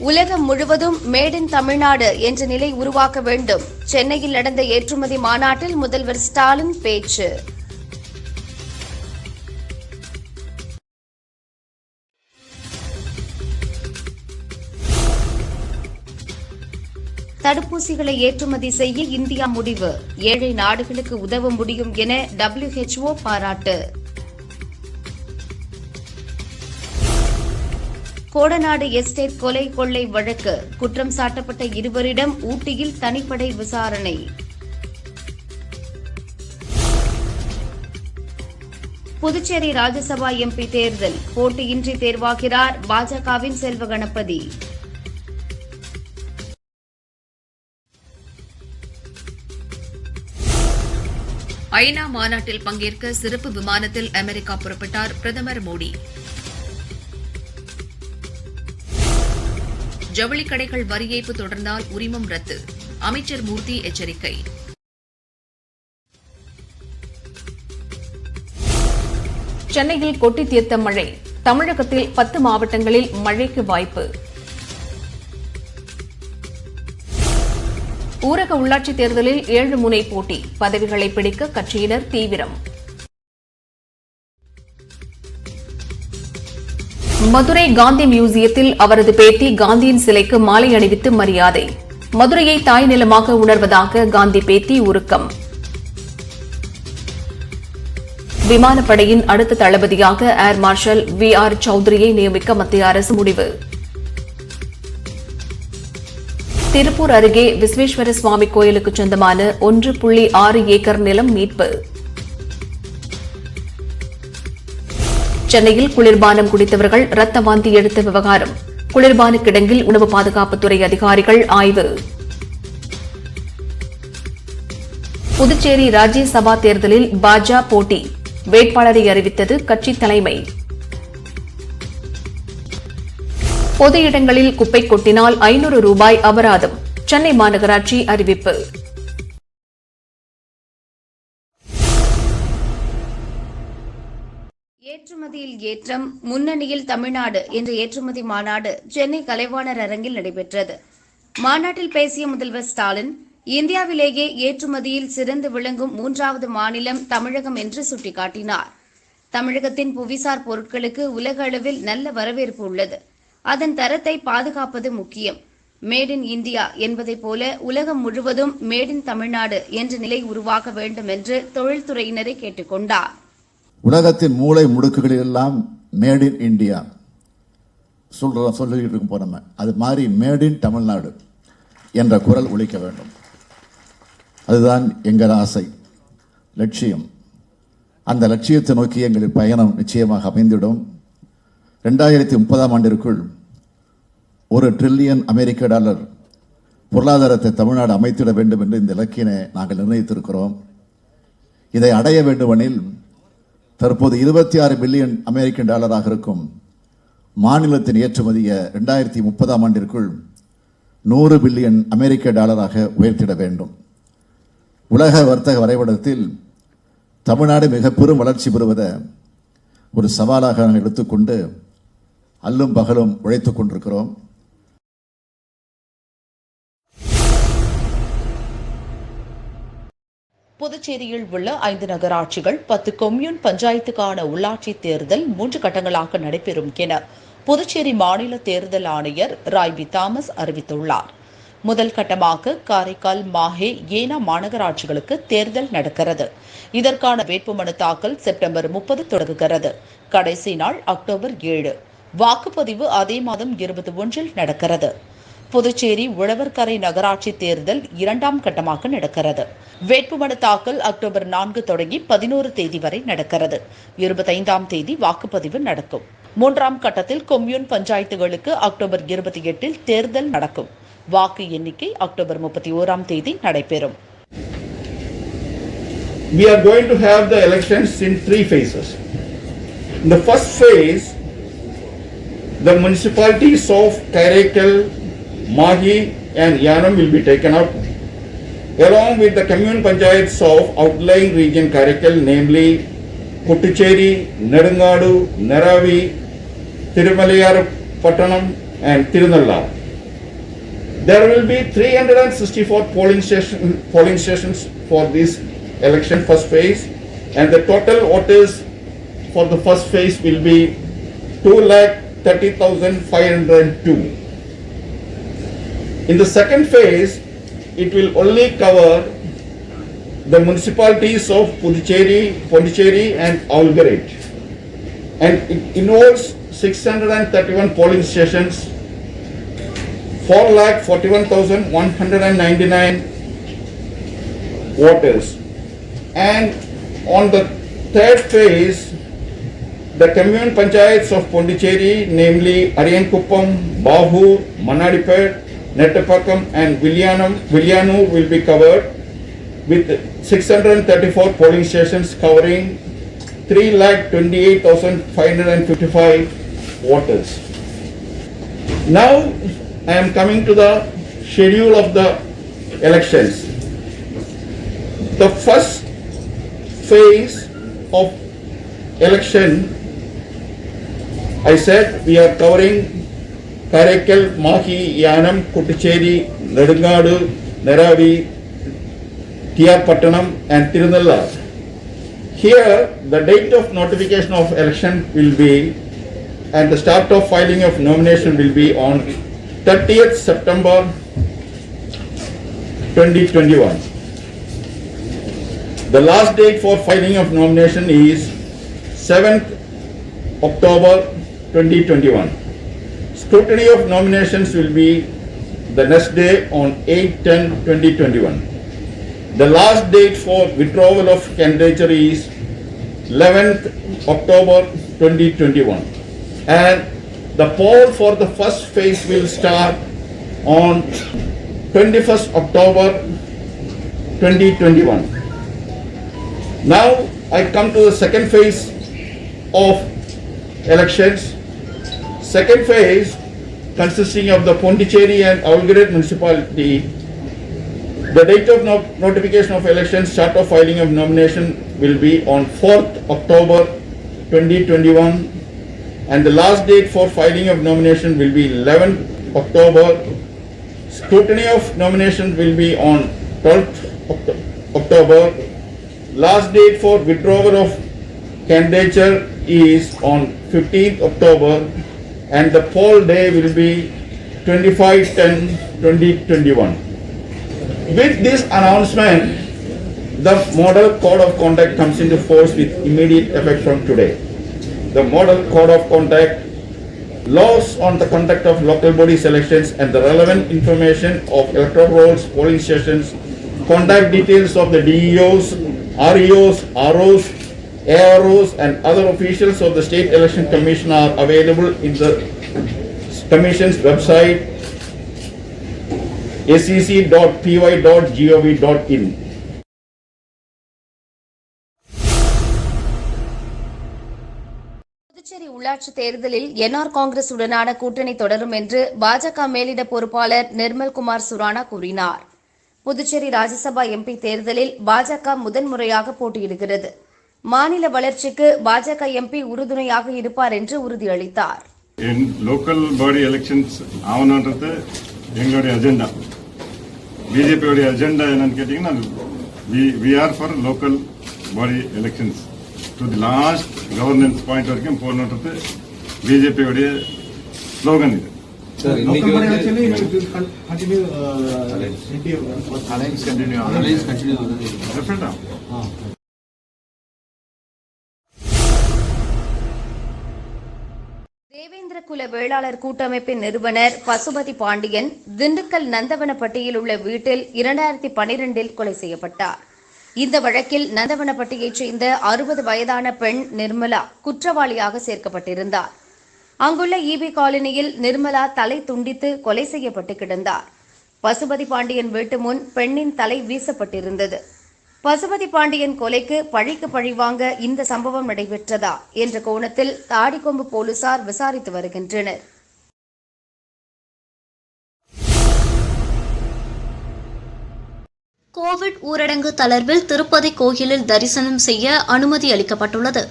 உலகம் முழுவதும் made in Tamil Nadu என்ற நிலை உருவாக்க வேண்டும். சென்னையில் நடந்த ஏற்றுமதி மாநாட்டில் முதல்வர் ஸ்டாலின் பேச்சு. தடுப்பூசிகளை ஏற்றுமதி செய்ய இந்தியா முடிவு. ஏழை நாடுகளுக்கு உதவ முடியும் என WHO பாராட்டு. கோடநாடு எஸ்டேட் கொலை கொள்ளை வழக்கு குற்றம் சாட்டப்பட்ட இருவரிடம் ஊட்டியில் தனிப்படை விசாரணை. புதுச்சேரி ராஜ்யசபா MP தேர்தல் போட்டியின்றி தேர்வாகிறார் பாஜகவின் செல்வ கணபதி. ஐநா மாநாட்டில் பங்கேற்க சிறப்பு விமானத்தில் அமெரிக்கா புறப்பட்டார் பிரதமர் மோடி. ஜவுளி கடைகள் வரி ஏய்ப்பு தொடர்ந்தால் உரிமம் ரத்து, அமைச்சர் மூர்த்தி எச்சரிக்கை. சென்னையில் கொட்டி தீர்த்த மழை, தமிழகத்தில் 10 மாவட்டங்களில் மழைக்கு வாய்ப்பு. ஊரக உள்ளாட்சித் தேர்தலில் 7 முனை போட்டி, பதவிகளை பிடிக்க கட்சியினர் தீவிரம். மதுரை காந்தி மியூசியத்தில் அவரது பேத்தி காந்தியின் சிலைக்கு மாலை அணிவித்து மரியாதை. மதுரையை தாய் நிலமாக உணர்வதாக காந்தி பேத்தி உருக்கம். விமானப்படையின் அடுத்த தளபதியாக ஏர் மார்ஷல் VR சௌத்ரியை நியமிக்க மத்திய அரசு முடிவு. திருப்பூர் அருகே விஸ்வேஸ்வர சுவாமி கோயிலுக்கு சொந்தமான 1.6 ஏக்கர் நிலம் மீட்பு. சென்னையில் குளிர்பானம் குடித்தவர்கள் ரத்த வாந்தி எடுத்த விவகாரம், குளிர்பான கிடங்கில் உணவு பாதுகாப்புத்துறை அதிகாரிகள் ஆய்வு. புதுச்சேரி ராஜ்யசபா தேர்தலில் பாஜக போட்டி, வேட்பாளரை அறிவித்தது கட்சி தலைமை. பொது இடங்களில் குப்பை கொட்டினால் 500 ரூபாய் அபராதம், சென்னை மாநகராட்சி அறிவிப்பு. ஏற்றுமதியில் ஏற்றம், முன்னணியில் தமிழ்நாடு என்ற ஏற்றுமதி மாநாடு சென்னை கலைவாணர் அரங்கில் நடைபெற்றது. மாநாட்டில் பேசிய முதல்வர் ஸ்டாலின், இந்தியாவிலேயே ஏற்றுமதியில் சிறந்து விளங்கும் 3வது மாநிலம் தமிழகம் என்று சுட்டிக்காட்டினார். தமிழகத்தின் புவிசார் பொருட்களுக்கு உலக அளவில் நல்ல வரவேற்பு உள்ளது. அதன் தரத்தை பாதுகாப்பது முக்கியம். மேட் இன் இந்தியா என்பதைப் போல உலகம் முழுவதும் மேட் இன் தமிழ்நாடு என்ற நிலை உருவாக்க வேண்டும் என்று தொழில்துறையினரை கேட்டுக் கொண்டார். உலகத்தின் மூளை முடுக்குகளிலெல்லாம் மேட் இன் இந்தியா சொல்லிட்டு இருக்கும் போறோம். அது மாதிரி மேட் இன் தமிழ்நாடு என்ற குரல் ஒலிக்க வேண்டும். அதுதான் எங்கள் ஆசை, லட்சியம். அந்த லட்சியத்தை நோக்கி எங்களின் பயணம் நிச்சயமாக அமைந்திடும். 2030ஆம் ஆண்டிற்குள் $1 டிரில்லியன் பொருளாதாரத்தை தமிழ்நாடு அமைத்திட வேண்டும் என்று இந்த இலக்கினை நாங்கள் நிர்ணயித்திருக்கிறோம். இதை அடைய வேண்டுமெனில் தற்போது $26 பில்லியன் இருக்கும் மாநிலத்தின் ஏற்றுமதியை 2030ஆம் ஆண்டிற்குள் $100 பில்லியன் உயர்த்திட வேண்டும். உலக வர்த்தக வரைபடத்தில் தமிழ்நாடு மிக பெரும் வளர்ச்சி பெறுவதை ஒரு சவாலாக நாங்கள் எடுத்துக்கொண்டு அல்லும் பகலும் உழைத்துக் கொண்டிருக்கிறோம். புதுச்சேரியில் உள்ள 5 நகராட்சிகள் 10 கொம்யூன் பஞ்சாயத்துக்கான உள்ளாட்சி தேர்தல் 3 கட்டங்களாக நடைபெறும் என புதுச்சேரி மாநில தேர்தல் ஆணையர் ராய் பி தாமஸ் அறிவித்துள்ளார். முதல் கட்டமாக காரைக்கால், மாஹே, ஏனா மாநகராட்சிகளுக்கு தேர்தல் நடக்கிறது. இதற்கான வேட்புமனு தாக்கல் செப்டம்பர் 30 தொடங்குகிறது. கடைசி நாள் அக்டோபர் 7. வாக்குப்பதிவு அதே மாதம் 21 நடக்கிறது. புதுச்சேரி உழவர்கரை நகராட்சி தேர்தல் 2ஆம் கட்டமாக நடக்கிறது. வேட்புமனு தாக்கல் அக்டோபர் 4 தொடங்கி 11 தேதி வரை நடக்கிறது. 25ஆம் தேதி வாக்குப்பதிவு நடக்கும். 3ஆம் கட்டத்தில் கொம்யூன் பஞ்சாயத்துகளுக்கு அக்டோபர் 28 தேர்தல் நடக்கும். வாக்கு எண்ணிக்கை அக்டோபர் 31ஆம் தேதி நடைபெறும். We are going to have the elections in 3 phases. In the first phase, the municipalities of Karaikal, Mahi and Yanam will be taken up, along with the commune panchayats of outlying region Karaikal, namely Puttucherry, Nedungadu, Neravi, Tirumalayar Pattanam and Tirunalla. There will be 364 polling stations for this election first phase, and the total voters for the first phase will be 2,30,502. In the second phase, it will only cover the municipalities of Puducherry, Pondicherry and Avalgate, and it involves 631 polling stations, 4,41,199 voters. And on the third phase, the commune panchayats of Pondicherry, namely Ariyankuppam, Bahur, Manadipet, Nettapakam and Villianur will be covered with 634 polling stations covering 3,28,555 voters. Now I am coming to the schedule of the elections. The first phase of election, I said we are covering Karaikal, Mahi, Yanam, Kuttucherry, Nedungadu, Neravi, TR Pattanam and Tirunellar. Here the date of notification of election will be, and the start of filing of nomination will be on 30th September 2021. The last date for filing of nomination is 7th October 2021. Scrutiny of nominations will be the next day on 8/10/2021. The last date for withdrawal of candidature is 11th October 2021. And the poll for the first phase will start on 21st October 2021. Now I come to the second phase of elections. Second phase, consisting of the Pondicherry and Avalgate municipality, the date of notification of elections, start of filing of nomination will be on 4th October 2021, and the last date for filing of nomination will be 11th October. Scrutiny of nomination will be on 12th October. Last date for withdrawal of candidature is on 15th October, and the poll day will be 25/10/2021. With this announcement, the Model Code of Conduct comes into force with immediate effect from today. The Model Code of Conduct, laws on the conduct of local body elections and the relevant information of electoral rolls, polling stations, contact details of the DEOs, REOs, ROs, AROs and other officials of the State Election Commission are available in the Commission's website sec.py.gov.in. Puducherry உள்ளாட்சி தேர்தலில் NR Congress உடனான கூட்டணி தொடரும் என்று பாஜக மேலிட பொறுப்பாளர் நிர்மல்குமார் சுரானா கூறினார். புதுச்சேரி ராஜ்யசபா எம்பி தேர்தலில் பாஜக முதன்முறையாக போட்டியிடுகிறது. மாநில வளர்ச்சிக்கு பாஜக எம்பி உறுதுணையாக இருப்பார் என்று உறுதியளித்தார். லோக்கல் பாடி எலெக்ஷன்ஸ் ஆகணுன்றது எங்களுடைய அஜெண்டா. பிஜேபியோடைய அஜெண்டா என்னன்னு கேட்டீங்கன்னா, we are for local body elections to the last governance point வரைக்கும் போகணுன்றது பிஜேபியோடைய ஸ்லோகன் இது. தேவேந்திர குல வேளாளர் கூட்டமைப்பின் நிறுவனர் பசுபதி பாண்டியன் திண்டுக்கல் நந்தவனப்பட்டியில் உள்ள வீட்டில் 2012 கொலை செய்யப்பட்டார். இந்த வழக்கில் நந்தவனப்பட்டியைச் சேர்ந்த 60 வயதான பெண் நிர்மலா குற்றவாளியாக சேர்க்கப்பட்டிருந்தார். அங்குள்ள ஈபி காலனியில் நிர்மலா தலை துண்டித்து கொலை செய்யப்பட்டு கிடந்தார். பசுபதி பாண்டியன் வீட்டு முன் பெண்ணின் தலை வீசப்பட்டிருந்தது. பசுபதி பாண்டியன் கொலைக்கு பழிக்கு பழிவாங்க இந்த சம்பவம் நடைபெற்றதா என்ற கோணத்தில் தாடிக்கொம்பு போலீசார் விசாரித்து வருகின்றனர். கோவிட் ஊரடங்கு தளர்வில் திருப்பதி கோயிலில் தரிசனம் செய்ய அனுமதி அளிக்கப்பட்டுள்ளது.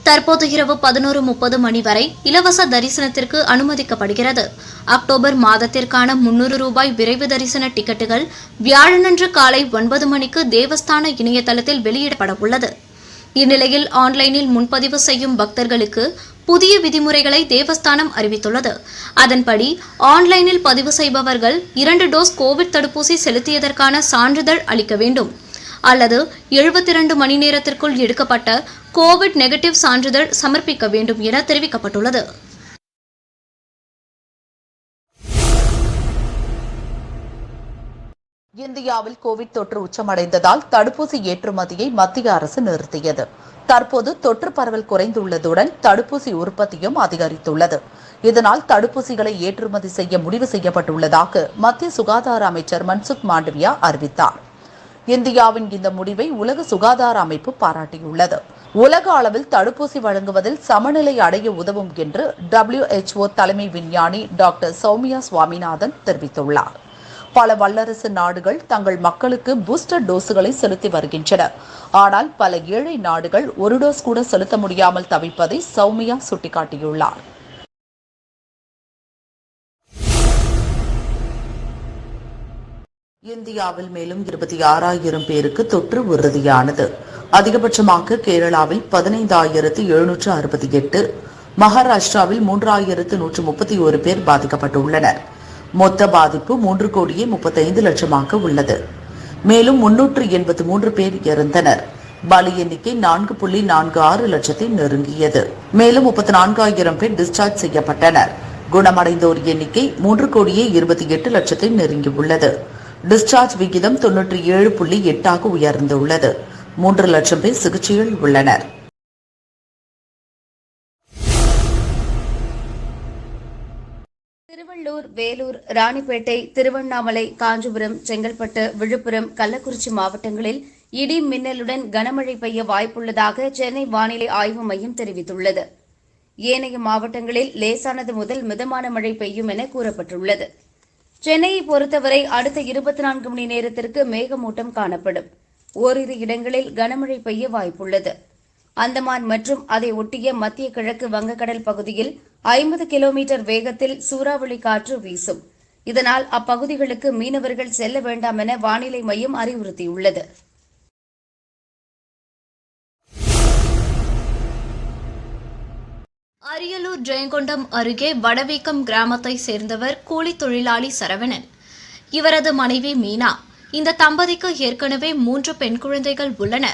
தற்போது இரவு 11:30 மணி வரை இலவச தரிசனத்திற்கு அனுமதிக்கப்படுகிறது. அக்டோபர் மாதத்திற்கான 300 ரூபாய் விரைவு தரிசன டிக்கெட்டுகள் வியாழனன்று காலை 9 மணிக்கு தேவஸ்தான இணையதளத்தில் வெளியிடப்பட உள்ளது. இந்நிலையில் ஆன்லைனில் முன்பதிவு செய்யும் பக்தர்களுக்கு புதிய விதிமுறைகளை தேவஸ்தானம் அறிவித்துள்ளது. அதன்படி ஆன்லைனில் பதிவு செய்பவர்கள் 2 டோஸ் கோவிட் தடுப்பூசி செலுத்தியதற்கான சான்றிதழ் அளிக்க வேண்டும் அல்லது 72 மணி நேரத்திற்குள் எடுக்கப்பட்ட கோவிட் நெகட்டிவ் சான்றிதழ் சமர்ப்பிக்க வேண்டும் என தெரிவிக்கப்பட்டுள்ளது. இந்தியாவில் கோவிட் தொற்று உச்சமடைந்ததால் தடுப்பூசி ஏற்றுமதியை மத்திய அரசு நிறுத்தியது. தற்போது தொற்று பரவல் குறைந்துள்ளதுடன் தடுப்பூசி உற்பத்தியும் அதிகரித்துள்ளது. இதனால் தடுப்பூசிகளை ஏற்றுமதி செய்ய முடிவு செய்யப்பட்டுள்ளதாக மத்திய சுகாதார அமைச்சர் மன்சுக் மாண்டவியா அறிவித்தார். இந்தியாவின் இந்த முடிவை உலக சுகாதார அமைப்பு பாராட்டியுள்ளது. உலக அளவில் தடுப்பூசி வழங்குவதில் சமநிலை அடைய உதவும் என்று WHO தலைமை விஞ்ஞானி டாக்டர் சௌமியா சுவாமிநாதன் தெரிவித்துள்ளார். பல வல்லரசு நாடுகள் தங்கள் மக்களுக்கு பூஸ்டர் டோஸுகளை செலுத்தி வருகின்றன. ஆனால் பல ஏழை நாடுகள் ஒரு டோஸ் கூட செலுத்த முடியாமல் தவிப்பதை சௌமியா சுட்டிக்காட்டியுள்ளார். இந்தியாவில் மேலும் 26,000 பேருக்கு தொற்று உறுதியானது. அதிகபட்சமாக கேரளாவில் 15,768, மகாராஷ்டிராவில் 3,131 பேர் பாதிக்கப்பட்டுள்ளனர். மொத்த பாதிப்பு 3,35,00,000 உள்ளது. மேலும் 383 பேர் இறந்தனர். பலி எண்ணிக்கை 4.46 லட்சத்தை நெருங்கியது. மேலும் 34,000 பேர் டிஸ்சார்ஜ் செய்யப்பட்டனர். குணமடைந்தோர் எண்ணிக்கை 3,28,00,000 நெருங்கியுள்ளது. டிஸ்சார்ஜ் விகிதம் 97.8 உயர்ந்துள்ளது. 3 லட்சம் பேர் சிகிச்சையில் உள்ளனர். திருவள்ளூர், வேலூர், ராணிப்பேட்டை, திருவண்ணாமலை, காஞ்சிபுரம், செங்கல்பட்டு, விழுப்புரம், கள்ளக்குறிச்சி மாவட்டங்களில் இடி மின்னலுடன் கனமழை பெய்ய வாய்ப்புள்ளதாக சென்னை வானிலை ஆய்வு மையம் தெரிவித்துள்ளது. ஏனைய மாவட்டங்களில் லேசானது முதல் மிதமான மழை பெய்யும் என கூறப்பட்டுள்ளது. சென்னையை பொறுத்தவரை அடுத்த 24 மணி நேரத்திற்கு மேகமூட்டம் காணப்படும். ஓரிரு இடங்களில் கனமழை பெய்ய வாய்ப்புள்ளது. அந்தமான் மற்றும் அதை ஒட்டிய மத்திய கிழக்கு வங்கக்கடல் பகுதியில் 50 கிலோமீட்டர் வேகத்தில் சூறாவளி காற்று வீசும். இதனால் அப்பகுதிகளுக்கு மீனவர்கள் செல்ல வேண்டாம் என வானிலை மையம் அறிவுறுத்தியுள்ளது. அரியலூர் ஜெயங்கொண்டம் அருகே வடவீக்கம் கிராமத்தை சேர்ந்தவர் கூலி தொழிலாளி சரவணன். இவரது மனைவி மீனா. இந்த தம்பதிக்கு ஏற்கனவே 3 பெண் குழந்தைகள் உள்ளன.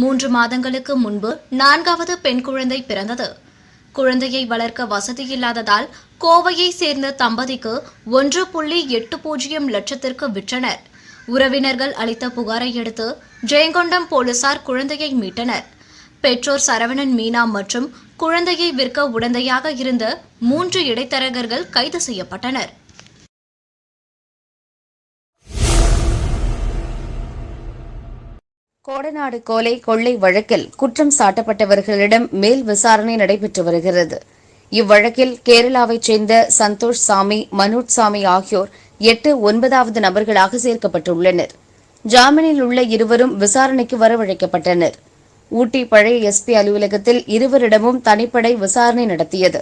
3 மாதங்களுக்கு முன்பு 4வது பெண் குழந்தை பிறந்தது. குழந்தையை வளர்க்க வசதியில்லாததால் கோவையை சேர்ந்த தம்பதிக்கு 1.80 லட்சத்திற்கு விற்றனர். உறவினர்கள் அளித்த புகாரை அடுத்து ஜெயங்கொண்டம் போலீசார் குழந்தையை மீட்டனர். பெற்றோர் சரவணன், மீனா மற்றும் குழந்தையை விற்க உடந்தையாக இருந்த 3 இடைத்தரகர்கள் கைது செய்யப்பட்டனர். கோடநாடு கொலை கொள்ளை வழக்கில் குற்றம் சாட்டப்பட்டவர்களிடம் மேல் விசாரணை நடைபெற்று வருகிறது. இவ்வழக்கில் கேரளாவைச் சேர்ந்த சந்தோஷ் சாமி, மனோஜ் சாமி ஆகியோர் 8, 9வது நபர்களாக சேர்க்கப்பட்டுள்ளனர். ஜாமீனில் உள்ள இருவரும் விசாரணைக்கு வரவழைக்கப்பட்டனர். ஊட்டி பழைய எஸ்பி அலுவலகத்தில் இருவரிடமும் தனிப்படை விசாரணை நடத்தியது.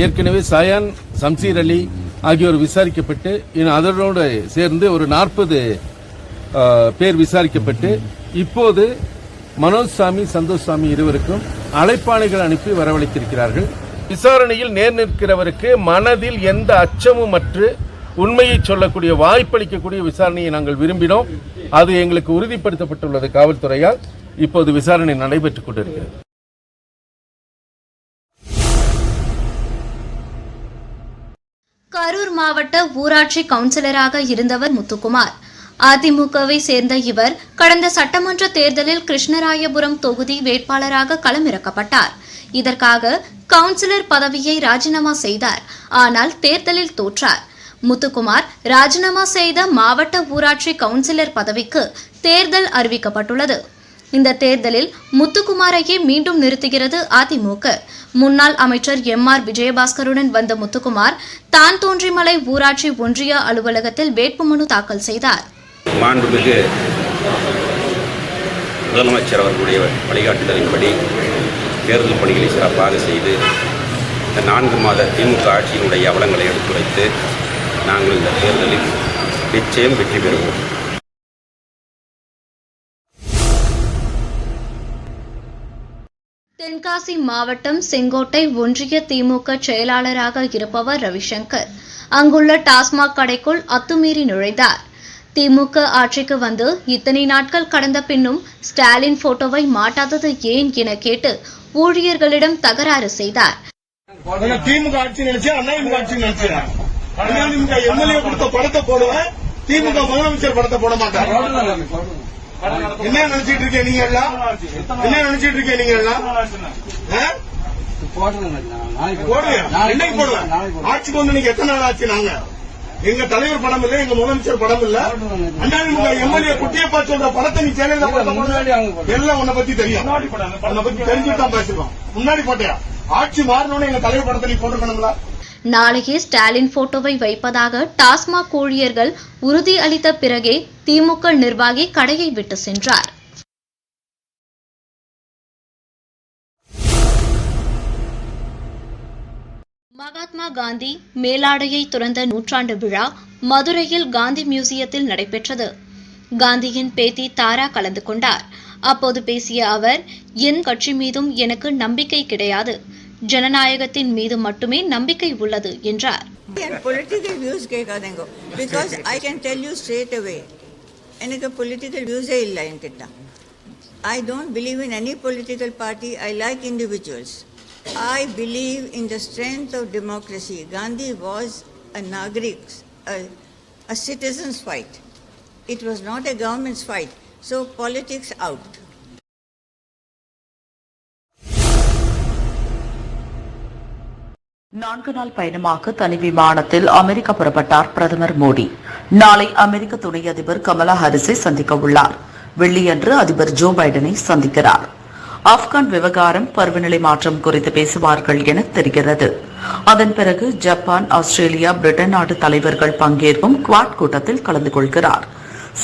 ஏற்கனவே சயான், சம்சீர் அலி ஆகியோர் விசாரிக்கப்பட்டு அதனோடு சேர்ந்து ஒரு 40 பேர் விசாரிக்கப்பட்டு இப்போது மனோஜ் சாமி, சந்தோஷ் சாமி இருவருக்கும் அழைப்பாணைகள் அனுப்பி வரவழைத்திருக்கிறார்கள். விசாரணையில் நேர் நிற்கிறவருக்கு மனதில் எந்த அச்சமும் அற்று உண்மையை சொல்லக்கூடிய வாய்ப்பளிக்கக்கூடிய விசாரணையை நாங்கள் விரும்பினோம். அது எங்களுக்கு உறுதிப்படுத்தப்பட்டுள்ளது காவல்துறையால். இப்போது விசாரணை நடைபெற்றுக் கொண்டிருக்கிறது. கரூர் மாவட்ட ஊராட்சி கவுன்சிலராக இருந்தவர் முத்துக்குமார். அதிமுகவை சேர்ந்த இவர் கடந்த சட்டமன்ற தேர்தலில் கிருஷ்ணராயபுரம் தொகுதி வேட்பாளராக களமிறக்கப்பட்டார். இதற்காக கவுன்சிலர் பதவியை ராஜினாமா செய்தார். ஆனால் தேர்தலில் தோற்றார். முத்துக்குமார் ராஜினாமா செய்த மாவட்ட ஊராட்சி கவுன்சிலர் பதவிக்கு தேர்தல் அறிவிக்கப்பட்டுள்ளது. இந்த தேர்தலில் முத்துக்குமாரையே மீண்டும் நிறுத்துகிறது அதிமுக. முன்னாள் அமைச்சர் MR விஜயபாஸ்கருடன் வந்த முத்துக்குமார் தான் தோன்றிமலை ஊராட்சி ஒன்றிய அலுவலகத்தில் வேட்புமனு தாக்கல் செய்தார். மாண்புமிகு முதலமைச்சர் அவர்களுடைய வழிகாட்டுதலின்படி தேர்தல் பணிகளை சிறப்பாக செய்து இந்த 4 மாத திமுக ஆட்சியினுடைய அவலங்களை எடுத்துரைத்து நாங்கள் இந்த தேர்தலில் நிச்சயம் வெற்றி பெறுவோம். தென்காசி மாவட்டம் செங்கோட்டை ஒன்றிய திமுக செயலாளராக இருப்பவர் ரவிசங்கர் அங்குள்ள டாஸ்மாக் கடைக்குள் அத்துமீறி நுழைந்தார். திமுக ஆட்சிக்கு வந்து இத்தனை நாட்கள் கடந்த பின்னும் ஸ்டாலின் போட்டோவை மாட்டாதது ஏன் என கேட்டு ஊழியர்களிடம் தகராறு செய்தார். திமுக ஆட்சி நினைச்சா அதிமுக ஆட்சி நினைச்சா அதிமுக எம்எல்ஏ கொடுத்த படத்தை போடுவேன், திமுக முதலமைச்சர் படத்தை போட மாட்டாங்க. என்ன நினைச்சிட்டு இருக்கீங்க நீங்க எல்லாம்? என்ன நினைச்சிட்டு இருக்கீங்க நீங்க எல்லாம்? என்னைக்கு போடுவேன்? ஆட்சிக்கு வந்து நீங்க எத்தனை நாள் ஆச்சு? நாங்க எங்க தலைவர் படம் இல்ல, எங்க முதலமைச்சர் படம் இல்ல. அதிமுக எம்எல்ஏ குட்டியப்பா சொல்ற படத்தை நீ சேனல்ல எல்லாம் உன்னை பத்தி தெரியும். உன்னை பத்தி தெரிஞ்சுட்டு தான் பேசுறோம். முன்னாடி போட்டியா? ஆட்சி மாறினோட எங்க தலைவர் படத்தை நீ போட்டுக்கணுங்களா? நாளையே ஸ்டாலின் போட்டோவை வைப்பதாக டாஸ்மாக் ஊழியர்கள் உறுதி அளித்த பிறகே திமுக நிர்வாகி கடையை விட்டு சென்றார். மகாத்மா காந்தி மேலாடையை துறந்த நூற்றாண்டு விழா மதுரையில் காந்தி மியூசியத்தில் நடைபெற்றது. காந்தியின் பேத்தி தாரா கலந்து கொண்டார். அப்போது பேசிய அவர், என் கட்சி மீதும் எனக்கு நம்பிக்கை கிடையாது, ஜனநாயகத்தின் மீது மட்டுமே நம்பிக்கை உள்ளது என்றார். பொலிட்டிக்கல் வியூஸ் கேட்காதீங்க, because I can tell you straight அவே, எனக்கு பொலிட்டிக்கல் வியூஸே இல்லை என்கிட்ட. I don't believe in any political party. I like individuals. I believe in the strength of democracy. Gandhi was a Nagarik's, a citizen's fight. It was not a government's fight. So politics out. நான்கு நாள் பயணமாக தனி விமானத்தில் America புறப்பட்டார் பிரதமர் மோடி. நாளை அமெரிக்க துணை அதிபர் கமலா ஹாரிஸை சந்திக்க உள்ளார். வெள்ளியன்று அதிபர் ஜோ பைடனை சந்திக்கிறார். ஆப்கான் விவகாரம், பருவநிலை மாற்றம் குறித்து பேசுவார்கள் என தெரிகிறது. அதன் பிறகு ஜப்பான், ஆஸ்திரேலியா, பிரிட்டன் நாட்டு தலைவர்கள் பங்கேற்கும் குவாட் கூட்டத்தில் கலந்து கொள்கிறார்.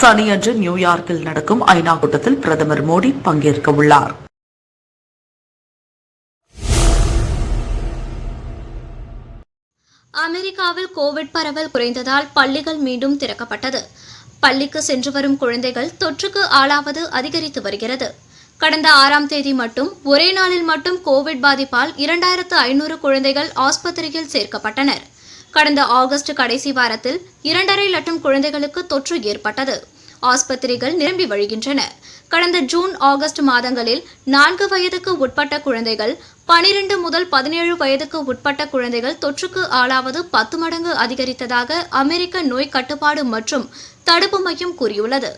சனியன்று நியூயார்க்கில் நடக்கும் ஐநா கூட்டத்தில் பிரதமர் மோடி பங்கேற்க உள்ளார். அமெரிக்காவில் கோவிட் பரவல் குறைந்ததால் பள்ளிகள் மீண்டும் திறக்கப்பட்டது. பள்ளிக்கு சென்று வரும் குழந்தைகள் தொற்றுக்கு ஆளாவது அதிகரித்து வருகிறது. கடந்த 6ஆம் தேதி மட்டும் ஒரே நாளில் மட்டும் கோவிட் பாதிப்பால் 2500 குழந்தைகள் ஆஸ்பத்திரியில் சேர்க்கப்பட்டனர். கடந்த ஆகஸ்ட் கடைசி வாரத்தில் 2.5 லட்சம் குழந்தைகளுக்கு தொற்று ஏற்பட்டது. ஆஸ்பத்திரிகள் நிரம்பி வழிகின்றன. கடந்த ஜூன், ஆகஸ்ட் மாதங்களில் 4 வயதுக்கு உட்பட்ட குழந்தைகள், 12 முதல் 17 வயதுக்கு உட்பட்ட குழந்தைகள் தொற்றுக்கு ஆளாவது 10 மடங்கு அதிகரித்ததாக அமெரிக்க நோய் கட்டுப்பாடு மற்றும் தடுப்பு மையம் கூறியுள்ளது.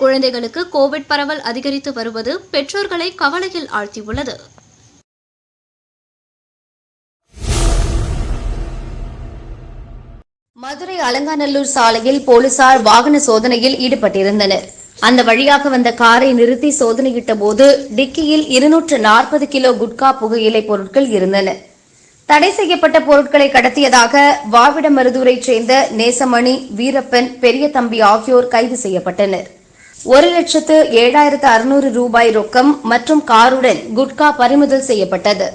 குழந்தைகளுக்கு கோவிட் பரவல் அதிகரித்து வருவது பெற்றோர்களை கவலையில் ஆழ்த்தியுள்ளது. மதுரை அலங்காநல்லூர் சாலையில் போலீசார் வாகன சோதனையில் ஈடுபட்டிருந்தனர். அந்த வழியாக வந்த காரை நிறுத்தி சோதனையிட்ட போது டிக்கியில் 240 கிலோ குட்கா புகையிலை பொருட்கள் இருந்தன. தடை செய்யப்பட்ட பொருட்களை கடத்தியதாக வாவிடமருதூரைச் சேர்ந்த நேசமணி, வீரப்பன், பெரிய தம்பி ஆகியோர் கைது செய்யப்பட்டனர். 1,07,600 ரூபாய் ரொக்கம் மற்றும் காருடன் குட்கா பறிமுதல் செய்யப்பட்டது.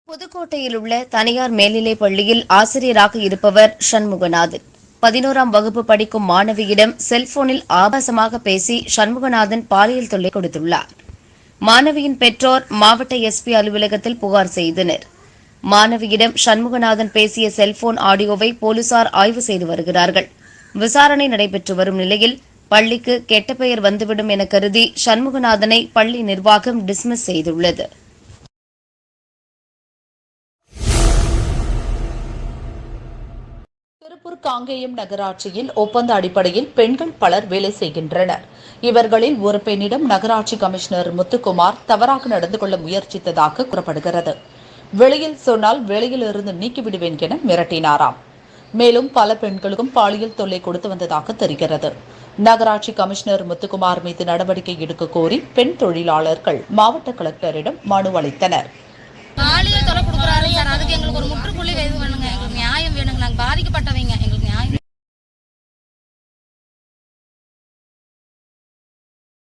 புதுக்கோட்டையில் உள்ள தனியார் மேல்நிலைப் பள்ளியில் ஆசிரியராக இருப்பவர் சண்முகநாதன். 11ஆம் வகுப்பு படிக்கும் மாணவியிடம் செல்போனில் ஆபாசமாக பேசி சண்முகநாதன் பாலியல் தொல்லை கொடுத்துள்ளார். மாணவியின் பெற்றோர் மாவட்ட எஸ்பி அலுவலகத்தில் புகார் செய்தனர். மாணவியிடம் சண்முகநாதன் பேசிய செல்போன் ஆடியோவை போலீசார் ஆய்வு செய்து வருகிறார்கள். விசாரணை நடைபெற்று வரும் நிலையில் பள்ளிக்கு கெட்ட பெயர் வந்துவிடும் என கருதி சண்முகநாதனை பள்ளி நிர்வாகம் டிஸ்மிஸ் செய்துள்ளது. திருப்பூர் காங்கேயம் நகராட்சியில் ஒப்பந்த அடிப்படையில் பெண்கள் பலர் வேலை செய்கின்றனர். இவர்களில் ஒரு பெண்ணிடம் நகராட்சி கமிஷனர் முத்துக்குமார் தவறாக நடந்து கொள்ள முயற்சித்ததாக கூறப்படுகிறது. வெளியில் சொன்னால் வேலையிலிருந்து நீக்கிவிடுவேன் என மிரட்டினாராம். மேலும் பல பெண்களுக்கும் பாலியல் தொல்லை கொடுத்து வந்ததாக தெரிகிறது. நகராட்சி கமிஷனர் முத்துக்குமார் மீது நடவடிக்கை எடுக்க கோரி பெண் தொழிலாளர்கள் மாவட்ட கலெக்டரிடம் மனு அளித்தனர். பாலியல் தொல்லை கொடுக்குறாரு சார், அதுக்கு எங்களுக்கு ஒரு முற்றுப்புள்ளி வேணும். எங்களுக்கு நியாயம் வேணுங்க. நாங்கள் பாதிக்கப்பட்டவங்க, எங்களுக்கு நியாயம்.